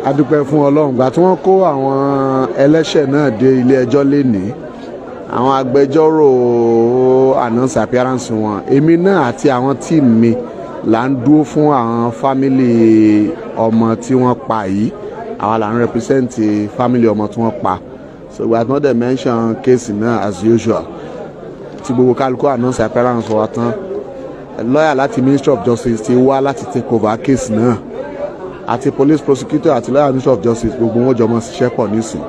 A dúpẹ́ fún Ọlọ́run gbà tí wọ́n kó àwọn ẹlẹ́ṣẹ̀ náà dé ilé ẹjọ́ lénìí. Àwọn agbẹjọ́rò announce appearance wọn. Èmi náà àti àwọn team mi là ń dúró fún àwọn family ọmọ tí wọ́n pa yìí. Àwa là ń represent family ọmọ tí wọ́n pa. So we have not dey mention case náà as usual. Tí gbogbo kálukú announce appearance wa tán. Lawyer láti Ministry of Justice ti wá láti take over case náà. Àti police prosecutor àti lawyer Ministry of Justice gbogbo wọn jọ mọ ṣiṣẹ́ pọ̀ nísìn.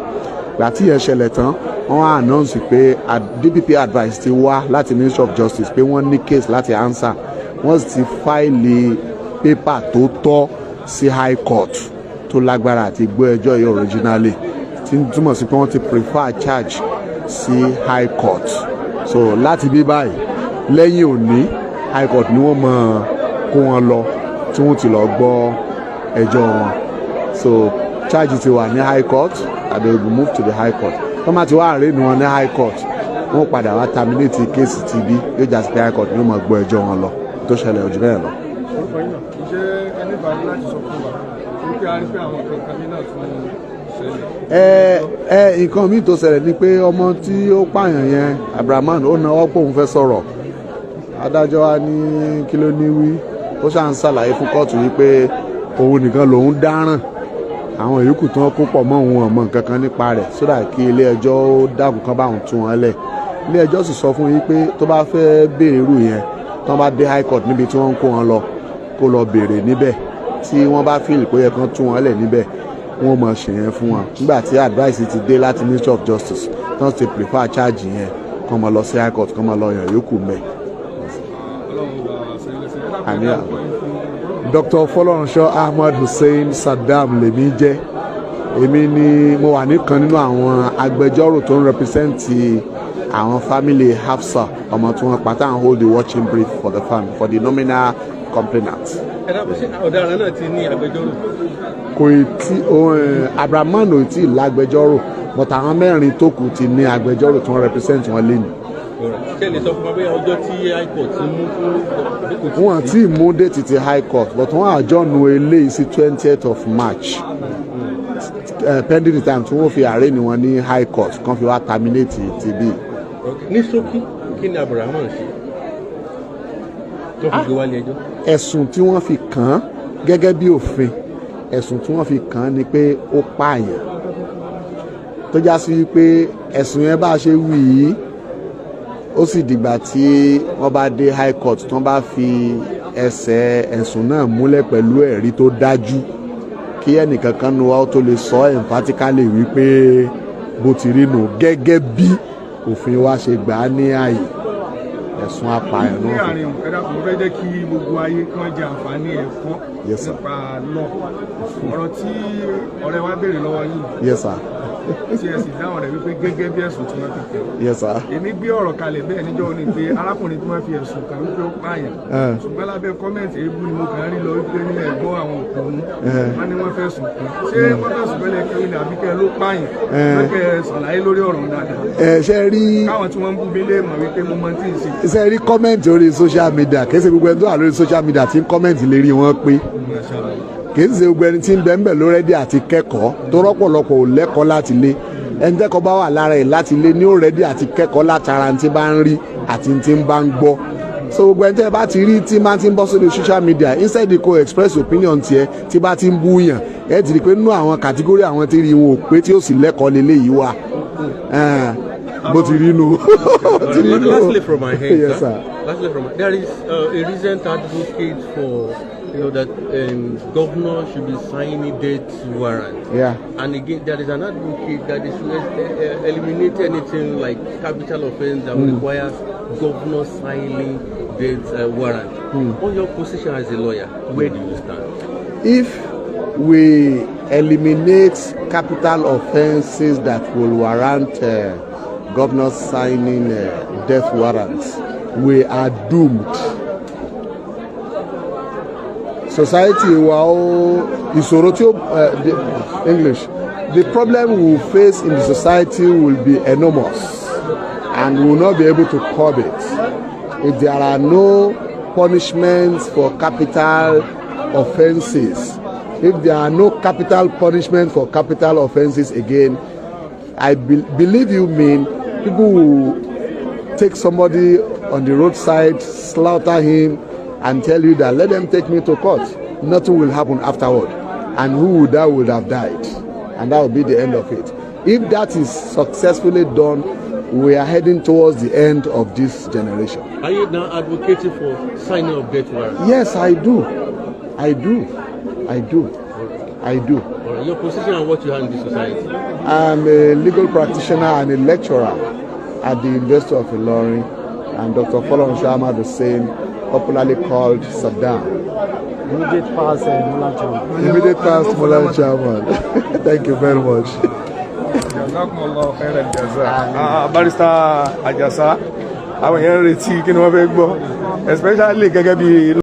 Gbà tí yẹn ṣẹlẹ̀ tán wọ́n announce pé DPP advice ti wá láti Ministry of Justice pé wọ́n ní case láti answer. Wọ́n sì ti fáìlì pépà tó tọ́ sí High Court tó lágbára àti gbọ́ ẹjọ́ yìí originally. Tí ń túmọ̀ sí pé wọ́n ti prefer charge sí High Court. So láti bí báyìí lẹ́yìn òní High Court ni wọ́n mọ̀ kó wọn lọ tí wọ́n ti lọ gbọ́ ẹjọ́ wọn. So charge ti wà ní High Court and they will move to the High Court. Tọ́mà ti wá àárẹ̀ ni wọn ní High Court wọ́n padà wá terminate case ti bí yóò jà sí pé High Court ni wọ́n mọ̀ gbọ́ ẹjọ́ wọn lọ tó ṣẹlẹ̀ ojú bẹ́ẹ̀ lọ. Nǹkan míì tó ṣẹlẹ̀ ni pé ọmọ tí ó pààyàn yẹn Abduramon ó náwó pé òun fẹ́ sọ̀rọ̀. Adájọ́ wa ní kí ló ní wí ó ṣáà ń ṣàlàyé fún kóòtù wípé òun nìkan lòun dáràn àwọn ìyókù tí wọ́n kó pọ̀ mọ́ òun ọmọ nǹkan kan nípa rẹ̀ sódà kí ilé ẹjọ́ ó dákun kan bá òun tú wọn lẹ̀. Ilé ẹjọ́ sì sọ fún yín pé tó bá fẹ́ béèrè irú yẹn tí wọ́n bá dé High Court níbi tí wọ́n ń kó wọn lọ kó lọ béèrè níbẹ̀ tí wọ́n bá fíìlì pé ó yẹ kán tú wọn lẹ̀ níbẹ̀ wọ́n mọ̀ ṣe yẹn fún wọn. Nígbà tí advice ti dé láti Ministry of Justice tí wọ́n ti prefer charge yẹn kán mọ̀ lọ sí High Court kán mọ̀ lọ yàn yókù mẹ́. Dr. Fọlọ́runṣọ́ Ahmad Hussein Saddam lèmi jẹ́. Èmi ni mo wà nìkan nínú àwọn agbẹjọ́rò tó ń represent àwọn family Hafsa ọmọ tí wọ́n pa táwọn hold the watching brief for the family for the nominal complainant. Ọ̀daràn náà ti ní agbẹjọ́rò. Kò tí Abduramon ò tí ì lágbẹjọ́rò but àwọn mẹ́rin tó kù ti ní agbẹjọ́rò tó ń represent wọn lé ní. Ṣé lè sọ fún wa pé ọjọ́ tí High Court ti mú fún. Wọ́n ti mú déètì ti High Court but wọ́n àjọ̀nù eléyìí sí 20th of March pending the time tí wọ́n fi àárẹ̀ ni wọ́n ní High Court kan fi wá terminate ti bí. Ní ṣókí kí ni Abduramon ṣe tó fi gbé wálé ẹjọ́. Ẹ̀sùn tí wọ́n fi kàn án gẹ́gẹ́ bí òfin ẹ̀sùn tí wọ́n fi kàn án ni pé ó pààyàn tó já sí wípé ẹ̀sùn yẹn bá a ṣe wí yìí ó sì dìgbà tí wọ́n bá dé High Court tí wọ́n bá fi ẹsẹ̀ ẹ̀sùn náà múlẹ̀ pẹ̀lú ẹ̀rí tó dájú kí ẹnìkankan nu wa tó lè sọ emphatically wípé bó ti rí nù gẹ́gẹ́ bí òfin wa ṣe gbà á ní ààyè ẹ̀sùn apààyàn náà. ní àárín ẹ̀dá kò fẹ́ jẹ́ kí gbogbo ayé kan jẹ àǹfààní ẹ̀kọ́ nípa lọ ọ̀rọ̀ tí ọ̀rẹ́ wa béèrè lọ́wọ́ yìí. Yes sir. tí ẹ sì dáhùn rẹ̀ wípé gẹ́gẹ́ bí ẹ̀sùn tí wọ́n fi kàn. Yes sir. Èmi gbé ọ̀rọ̀ kalẹ̀ bẹ́ẹ̀ níjọ́ ní pé arákùnrin tí wọ́n fi ẹ̀sùn kàn wípé ó pààyàn. ṣùgbọ́n lábẹ́ kọ́mẹ̀ntì èébú ni mo kàn rí lọ wípé nílẹ̀ ẹ̀gbọ́n àwọn òkùnrin wọ́n ní wọ́n fẹ́ sùn kàn. ṣé wọ́n fẹ́ sùn fẹ́lẹ̀ kẹ́rin ní àbíkẹ́ ló pààyàn? lọ́kẹ́ sàlàyé lórí ọ̀rọ̀ dáadáa. ṣe rí káwọn tí wọ́n ń bú mi lé mọ̀ wípé mo máa ń tí ì ṣe. ṣe rí kọ́mẹ̀ntì orí social media kì í ṣe gbogbo ẹni tó wà lórí social media tí ń kọ́mẹ̀ntì lè rí wọn pé kì í ṣe gbogbo ẹni tí ń bẹ ń bẹ lórẹ́dí àti kẹ́kọ̀ọ́ tó rọ́pọ̀lọpọ̀ ò lẹ́kọ̀ọ́ láti lé ẹni tẹ́kọ̀ọ́ bá wà lára ẹ̀ láti lé ní òrẹ́dí àti kẹ́kọ̀ọ́ látara tí bá ń rí àti tí ń bá ń gbọ́ so gbogbo ẹni tẹ́ bá ti rí tí máa ti ń bọ́ sórí social media instead kó express opinion tiẹ̀ tí bá ti ń bú yàn ẹ ti rí pé nínú àwọn kàtígórì àwọn tí rí wọn ò pé tí ó sì lẹ́kọ̀ọ́ lélẹ́yìí wà bó ti rí nu. Lastly from my hand, yes, sir. Lastly from my, there is a recent advocate for that governor should be signing death warrant. Yeah. And again, there is an advocate that is eliminate anything like capital offense that requires governor signing death warrant. On your position as a lawyer, where do you stand? If we eliminate capital offenses that will warrant governor signing death warrants, we are doomed. Society ìṣòro tí English, the problem we will face in the society will be enormous and we will not be able to curb it if there are no punishments for capital offenses. if there are no capital punishment for capital offences again, I believe you mean people will take somebody on the roadside, slaughter him, and tell you that let them take me to court. Nothing will happen afterward. And who that would have died? And that will be the end of it. If that is successfully done, we are heading towards the end of this generation. Are you now advocating for signing of death warrants? Yes, I do. I do. I do. I do. All right. Your position on what you have in this society? I'm a legal practitioner and a lecturer at the University of Ilorin, and Dr. Folon Sharma the same, popularly called Saddam. Immediate past Mulan Chairman. Immediate past Mulan Chairman. Thank you very much. Barrister Ajasa, àwọn èèyàn ń retí kí ni wọ́n fẹ́ gbọ́, especially gẹ́gẹ́ bí